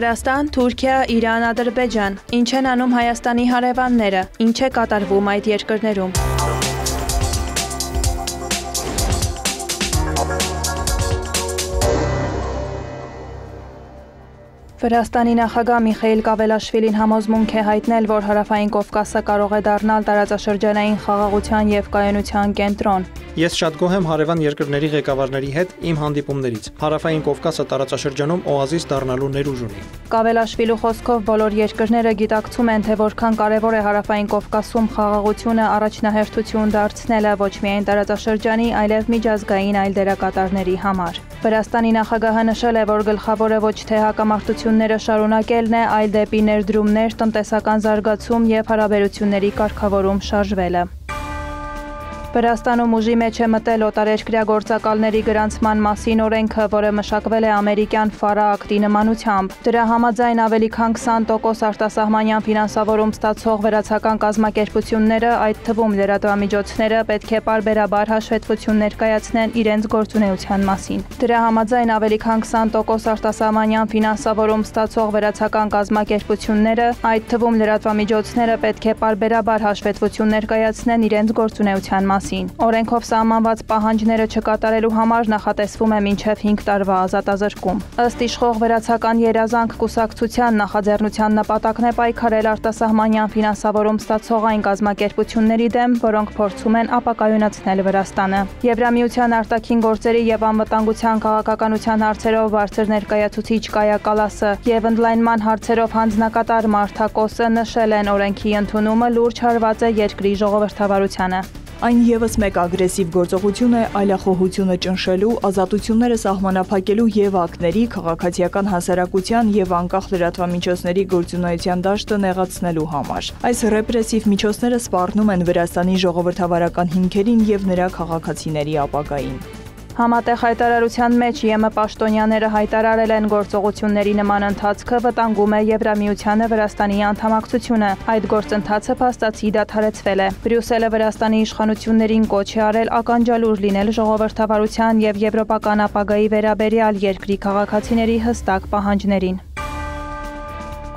Վրաստան, Թուրքիա, Իրան, Ադրբեջան, ինչ են անում Հայաստանի հարևանները, ինչ է կատարվում այդ երկրներում։ Վրաստանի նախագահ Միխայիլ Կավելաշվիլին համոզմունք է հայտնել, որ Հարավային Կովկասը կարող է դառնալ տարածաշրջանային խաղաղության և կայունության կենտրոն։ Ես շատ գոհ եմ հարևան երկրների ղեկավարների հետ իմ հանդիպումներից։ Հարավային Կովկասը տարածաշրջանում օազիս դառնալու ներուժ ունի։ Կավելաշվիլու խոսքով բոլոր երկրները գիտակցում են, թե որքան կարևոր է Հարավային Կովկասում խաղաղությունը առաջնահերթություն դարձնելը ոչ միայն տարածաշրջանի, այլև միջազգային այլ դերակատարների համար։ Վրաստանի նախագահը նշել է, որ գլխավորը ոչ թե հակամարտությունները շարունակելն է, այլ դեպի ներդրումներ, տնտեսական զարգացում և հարաբերությունների կարգավորում շարժվելը։ Վրաստանում ուժի մեջ է մտել օտարերկրյա գործակալների գրանցման մասին օրենքը, որը մշակվել է ամերիկյան FARA ակտի նմանությամբ։ Դրա համաձայն ավելի քան 20% արտասահմանյան ֆինանսավորում ստացող վրացական կազմակերպությունները, այդ թվում լրատվամիջոցները, պետք է պարբերաբար հաշվետվություն ներկայացնեն իրենց գործունեության մասին։ Դրա համաձայն ավելի քան 20% արտասահմանյան ֆինանսավորում ստացող վրացական կազմակերպությունները, այդ թվում լրատվամիջոցները, պետք է պարբերաբար հաշվետվություն ներկայացնեն իրենց գործունեության մասին։ Օրենքով սահմանված պահանջները չկատարելու համար նախատեսվում է մինչև 5 տարվա ազատազրկում։ Ըստ իշխող վրացական երազանք կուսակցության նախաձեռնության նպատակն է պայքարել արտասահմանյան ֆինանսավորում ստացող այն կազմակերպությունների դեմ, որոնք փորձում են ապակայունացնել Վրաստանը։ Եվրամիության արտաքին գործերի և անվտանգության քաղաքականության հարցերով բարձր ներկայացուցիչ Կայա Կալասը և ընդլայնման հարցերով հանձնակատար Մարթա Կոսը նշել են օրենքի ընդունումը լուրջ հարված է երկրի ժողովրդավարությանը։ Այն ևս մեկ ագրեսիվ գործողություն է այլախոհությունը ճնշելու, ազատությունները սահմանափակելու և ակտների, քաղաքացիական հասարակության և անկախ լրատվամիջոցների գործունեության դաշտը նեղացնելու համար։ Այս ռեպրեսիվ միջոցները սպառնում են Վրաստանի ժողովրդավարական հիմքերին և նրա քաղաքացիների ապագային։ Համատեղ հայտարարության մեջ ԵՄ պաշտոնյաները հայտարարել են գործողությունների նման ընթացքը վտանգում է Եվրամիությանը Վրաստանի անդամակցությունը։ Այդ գործընթացը փաստացի դադարեցվել է։ Բրյուսելը Վրաստանի իշխանություններին կոչ է արել ականջալուր լինել ժողովրդավարության և եվրոպական ապագայի վերաբերյալ երկրի քաղաքացիների հստակ պահանջներին։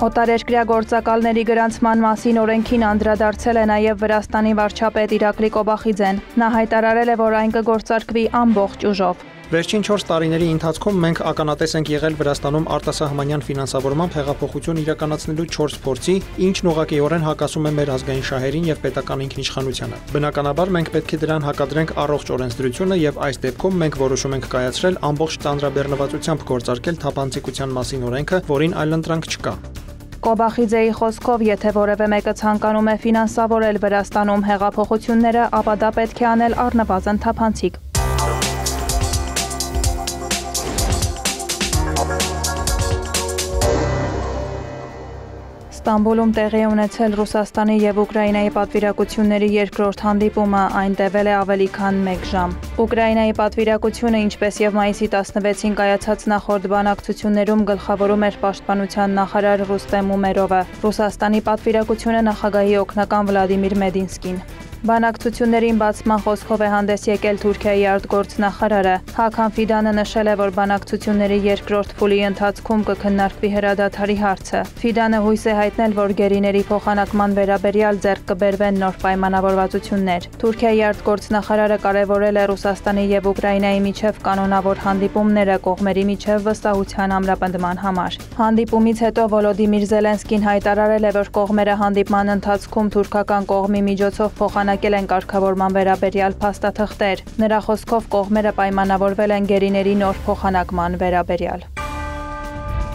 Օտարերկրյա գործակալների գրանցման մասին օրենքին անդրադարձել է նաև Վրաստանի վարչապետ Իրակլի Կոբախիձեն։ Նա հայտարարել է, որ այն կգործարկվի ամբողջ ուժով։ Վերջին 4 տարիների ընթացքում մենք ականատես ենք եղել Վրաստանում արտասահմանյան ֆինանսավորմամբ հեղափոխություն իրականացնելու 4 փորձի, ինչն ուղղակիորեն հակասում է մեր ազգային շահերին և պետական ինքնիշխանությանը։ Բնականաբար մենք պետք է դրան հակադրենք առողջ օրենսդրությունը և այս դեպքում մենք որոշում ենք կայացրել ամբողջ ծանրաբեռնվածությամբ գործարկել թափանցիկության մասին օրենքը, որին այլընտրանք չկա։ Կոբախիձեի խոսքով, եթե որևէ մեկը ցանկանում է ֆինանսավորել Վրաստանում հեղափոխությունները, ապա դա պետք է անել առնվազն թափանցիկ։ Ստամբուլում տեղի է ունեցել Ռուսաստանի և Ուկրաինայի պատվիրակությունների երկրորդ հանդիպումը, այն տևել է ավելի քան 1 ժամ։ Ուկրաինայի պատվիրակությունը, ինչպես և մայիսի 16-ին կայացած նախորդ բանակցություններում գլխավորում էր պաշտպանության նախարար Ռուստեմ Ումերովը, Ռուսաստանի պատվիրակությունը նախագահի օգնական Վլադիմիր Մեդինսկին։ Բանակցություններին բացման խոսքով է հանդես եկել Թուրքիայի արտգործնախարարը։ Հաքան Ֆիդանը նշել է, որ բանակցությունների երկրորդ փուլի ընթացքում կքննարկվի հրադադարի հարցը։ Ֆիդանը հույս է հայտնել, որ գերիների փոխանակման վերաբերյալ ձեռք կբերվեն նոր պայմանավորվածություններ։ Թուրքիայի արտգործնախարարը կարևորել է Ռուսաստանի և Ուկրաինայի միջև կանոնավոր հանդիպումները կողմերի միջև վստահության ամրապնդման համար։ Հանդիպումից հետո Վոլոդիմիր Զելենսկին հայտարարել է, որ կողմերը հանդիպման ընթացքում թուրքական կողմի միջոցով փոխանակել են կարգավորման վերաբերյալ փաստաթղթեր։ Նրա խոսքով կողմերը պայմանավորվել են գերիների նոր փոխանակման վերաբերյալ։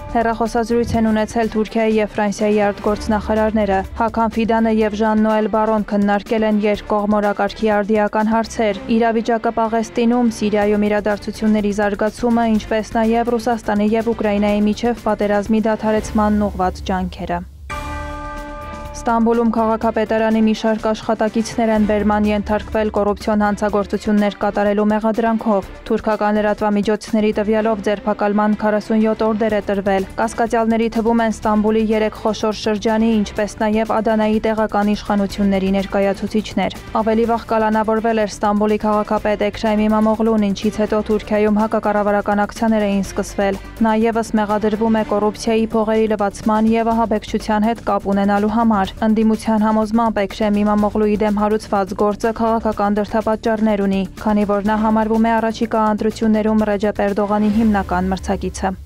Հեռախոսազրույց են ունեցել Թուրքիայի և Ֆրանսիայի արտգործնախարարները։ Հաքան Ֆիդանը և Ժան-Նոել Բարոն քննարկել են երկկողմ օրակարգի արդիական հարցեր, իրավիճակը Պաղեստինում, Սիրիայում իրադարձությունների զարգացումը, ինչպես նաև Ռուսաստանի և Ուկրաինայի միջև պատերազմի դադարեցմանն ուղղված ջանքերը։ Ստամբուլում քաղաքապետարանի մի շարք աշխատակիցներ են բերման ենթարկվել կոռուպցիոն հանցագործություններ կատարելու մեղադրանքով։ Թուրքական լրատվամիջոցների տվյալով ձերբակալման 47 օրդեր է տրվել։ Կասկածյալների թվում են Ստամբուլի 3 խոշոր շրջանի, ինչպես նաև Ադանայի տեղական իշխանությունների ներկայացուցիչներ։ Ավելի վաղ կալանավորվել էր Ստամբուլի քաղաքապետ Էքրեմ İmamoğlu'n, ինչից հետո Թուրքիայում հակակառավարական ակցիաներ էին սկսվել։ Նա ևս մեղադրվում է կոռուպցիայի փողերի լվացման եւ ահաբեկչության հետ կապ ունենալու համար։ Ընդդիմության համոզմամբ Էքրեմ İmamoğlu'ի դեմ հարուցված գործը քաղաքական դրդապատճառներ ունի, քանի որ նա համարվում է առաջիկա ընտրություններում Ռեջեփ Էրդողանի հիմնական մրցակիցը։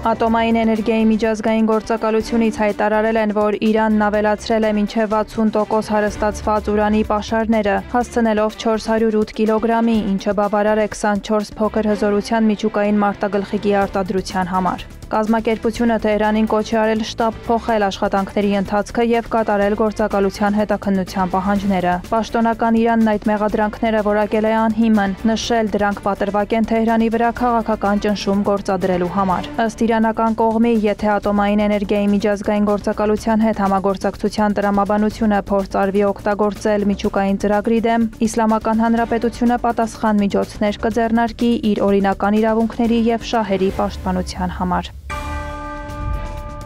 Ատոմային էներգիայի միջազգային գործակալությունից հայտարարել են, որ Իրանն ավելացրել է մինչև 60% հարստացված ուրանի պաշարները, հասցնելով 408 կիլոգրամի, ինչը բավարար է 24 փոքր հզորության միջուկային մարտագլխիկի արտադրության համար։ Կազմակերպությունը Թեհրանին կոչ է արել շտապ փոխել աշխատանքների ընթացքը եւ կատարել գործակալության հետաքննության պահանջները։ Պաշտոնական Իրանն այդ մեղադրանքները որակել է անհիմն, նշել դրանք պատրվակ են Թեհրանի վրա քաղաքական ճնշում գործադրելու համար։ Ըստ իրանական կողմի, եթե ատոմային էներգիայի միջազգային գործակալության հետ համագործակցության տրամաբանությունը փորձ արվի օգտագործել միջուկային ծրագրի դեմ, Իսլամական Հանրապետությունը պատասխան միջոցներ կձեռնարկի իր օրինական իրավունքների եւ շահերի պաշտպանության համար։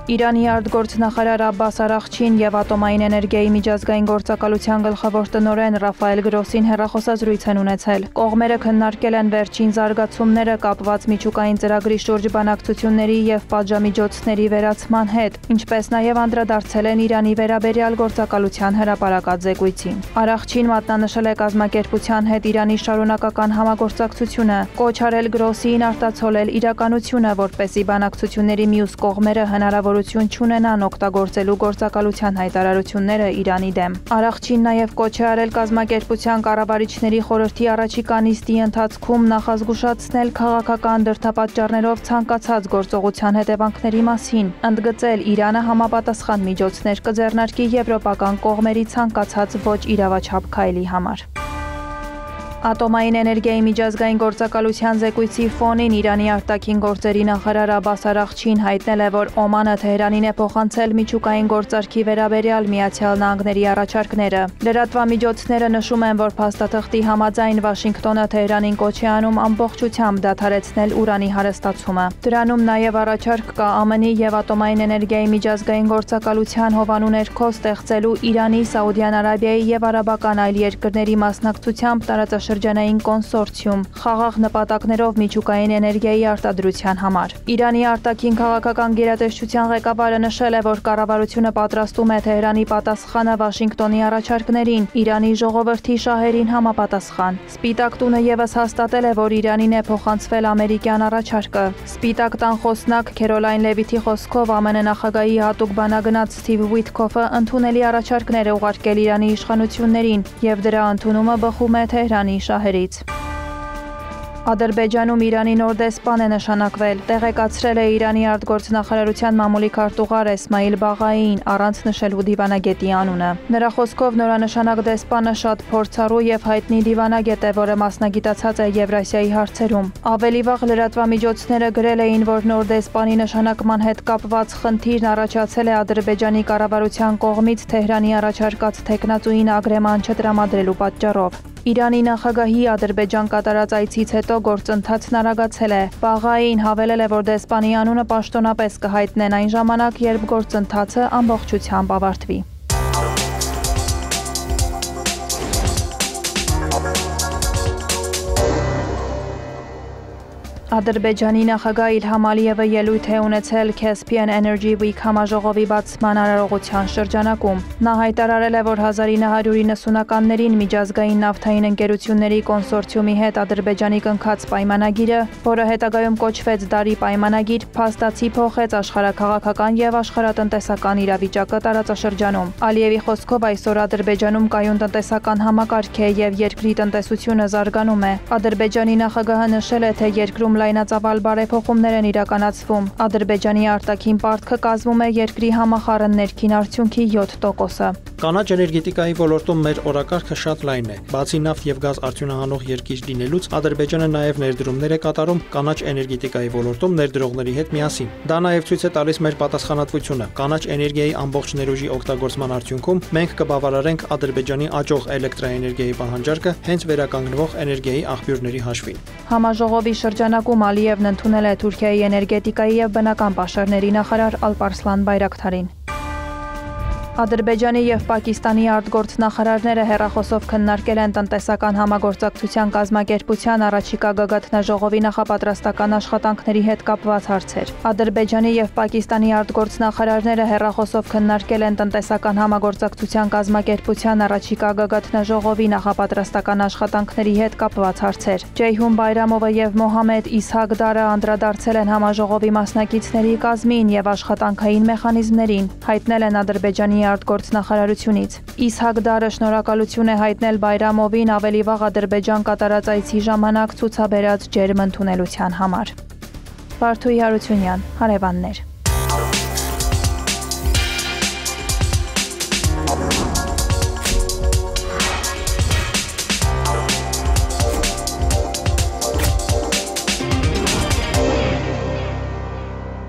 Իրանի արտգործնախարար Աբբաս Արաղչին եւ Ատոմային էներգիայի միջազգային գործակալության գլխավոր տնօրեն Ռաֆայել Գրոսին հեռախոսազրույց են ունեցել։ Կողմերը քննարկել են վերջին զարգացումները կապված միջուկային ծրագրի շուրջ բանակցությունների եւ պատժամիջոցների վերացման հետ, ինչպես նաեւ անդրադարձել են Իրանի վերաբերյալ գործակալության հրապարակած զեկույցին։ Արաղչին մատնանշել է կազմակերպության հետ Իրանի շարունակական համագործակցությունը, կոչ արել Գրոսին արտացոլել իրականությունը, որպեսզի բանակցությունների մյուս կողմերը հնարավոր չունենան օգտագործելու գործակալության հայտարարությունները Իրանի դեմ։ Արաղչին նաև կոչ է արել կազմակերպության կառավարիչների խորհրդի առաջիկա նիստի ընթացքում նախազգուշացնել քաղաքական դրդապատճառներով ցանկացած գործողության հետևանքների մասին, ընդգծել Իրանը համապատասխան միջոցներ կձեռնարկի եվրոպական կողմերի ցանկացած ոչ իրավաչափ քայլի համար։ Ատոմային էներգիայի միջազգային գործակալության զեկույցի ֆոնին Իրանի արտաքին գործերի նախարար Աբբաս Արաղչին հայտնել է, որ Օմանը Թեհրանին է փոխանցել միջուկային գործարքի վերաբերյալ Միացյալ Նահանգների առաջարկները։ Լրատվամիջոցները նշում են, որ փաստաթղթի համաձայն Վաշինգտոնը Թեհրանին կոչ է անում ամբողջությամբ դադարեցնել ուրանի հարստացումը։ Դրանում նաև առաջարկ կա ԱՄՆ-ի եւ Ատոմային էներգիայի միջազգային գործակալության հովանու ներքո ստեղծելու Իրանի, Սաուդյան Արաբիայի եւ արաբական այլ երկրների մասնակցությամբ տարածաշրջանային կոնսորցիում, խաղաղ նպատակներով միջուկային էներգիայի արտադրության համար։ Իրանի արտաքին քաղաքական գերատեսչության ղեկավարը նշել է, որ կառավարությունը պատրաստում է Թեհրանի պատասխանը Վաշինգտոնի առաջարկներին, Իրանի ժողովրդի շահերին համապատասխան։ Սպիտակ տունը ևս հաստատել է, որ Իրանին է փոխանցվել ամերիկյան առաջարկը։ Սպիտակ տան խոսնակ Քերոլայն Լևիթի խոսքով ԱՄՆ նախագահի հատուկ բանագնաց Սթիվ Ուիթքոֆը ընդունելի առաջարկներ է ուղարկել Իրանի իշխանություններին եւ դրա ընդունումը բխում է Թեհրանի շահերից։ Ադրբեջանում Իրանի նոր դեսպան է նշանակվել, տեղեկացրել է Իրանի արտգործնախարարության մամուլի քարտուղար Էսմայիլ Բաղային, առանց նշելու դիվանագետի անունը։ Նրա խոսքով նորանշանակ դեսպանը շատ փորձառու եւ հայտնի դիվանագետ է, որը մասնագիտացած է Եվրասիայի հարցերում։ Ավելի վաղ լրատվամիջոցները գրել էին, որ նոր դեսպանի նշանակման հետ կապված խնդիրն առաջացել է Ադրբեջանի կառավարության կողմից Թեհրանի առաջարկած թեկնածուին ագրեման չտրամադրելու պատճառով։ Իրանի նախագահի Ադրբեջան կատարած այցից հետո գործընթացն արագացել է։ Բաղային հավելել է, որ դեսպանի անունը պաշտոնապես կհայտնեն այն ժամանակ, երբ գործընթացը ամբողջությամբ ավարտվի։ Ադրբեջանի նախագահ Իլհամ Ալիևը ելույթ է ունեցել Caspian Energy Week համաժողովի բացման արարողության շրջանակում։ Նա հայտարարել է, որ 1990-ականներին միջազգային նավթային ընկերությունների կոնսորցիումի հետ Ադրբեջանի կնքած պայմանագիրը, որը հետագայում կոչվեց Դարի պայմանագիր, փաստացի փոխեց աշխարհաքաղաքական եւ աշխարհատնտեսական իրավիճակը տարածաշրջանում։ Ալիևի խոսքով այսօր Ադրբեջանում կայուն տնտեսական համակարգ է եւ երկրի տնտեսությունը զարգանում է։ Ադրբեջանի նախագահը նշել է, թե երկրում լայնածավալ բարեփոխումներ են իրականացվում։ Ադրբեջանի արտաքին պարտքը կազմում է երկրի համախառն ներքին արդյունքի 7%-ը։ Կանաչ էներգետիկայի ոլորտում մեր օրակարգը շատ լայն է։ Բացի նավթ եւ գազ արդյունահանող երկիր լինելուց, Ադրբեջանը նաեւ ներդրումներ է կատարում կանաչ էներգետիկայի ոլորտում ներդրողների հետ միասին։ Դա նաեւ ցույց է տալիս մեր պատասխանատվությունը։ Կանաչ էներգիայի ամբողջ ներուժի օգտագործման արդյունքում մենք կբավարարենք Ադրբեջանի աճող էլեկտրաէներգիայի պահանջարկը հենց վերականգնվող էներգիայի աղբյուրների հաշվին։ Համաժողովի շրջանակում Ալիևն ընդունել է Թուրքիայի էներգետիկայի եւ բնական պաշարների նախարար Ալպարսլան Բայրակթարին։ Ադրբեջանի եւ Պակիստանի արտգործնախարարները հեռախոսով քննարկել են տնտեսական համագործակցության կազմակերպության առաջիկա գագաթնաժողովի նախապատրաստական աշխատանքների հետ կապված հարցեր։ Ադրբեջանի եւ Պակիստանի արտգործնախարարները հեռախոսով քննարկել են տնտեսական համագործակցության կազմակերպության առաջիկա գագաթնաժողովի նախապատրաստական աշխատանքների հետ կապված հարցեր։ Ջեյհուն Բայրամովը եւ Մոհամեդ Իսհակ Դարը անդրադարձել են համաժողովի մասնակիցների կազմին եւ աշխատանքային մեխանիզմներին, հայտնել են Ադրբեջանի արտգործնախարարությունից։ Իսհակ Դարը շնորհակալություն է հայտնել Բայրամովին ավելի վաղ Ադրբեջան կատարած այցի ժամանակ ցուցաբերած ջերմ ընդունելության համար։ Վարդուհի Հարությունյան, հարևաններ։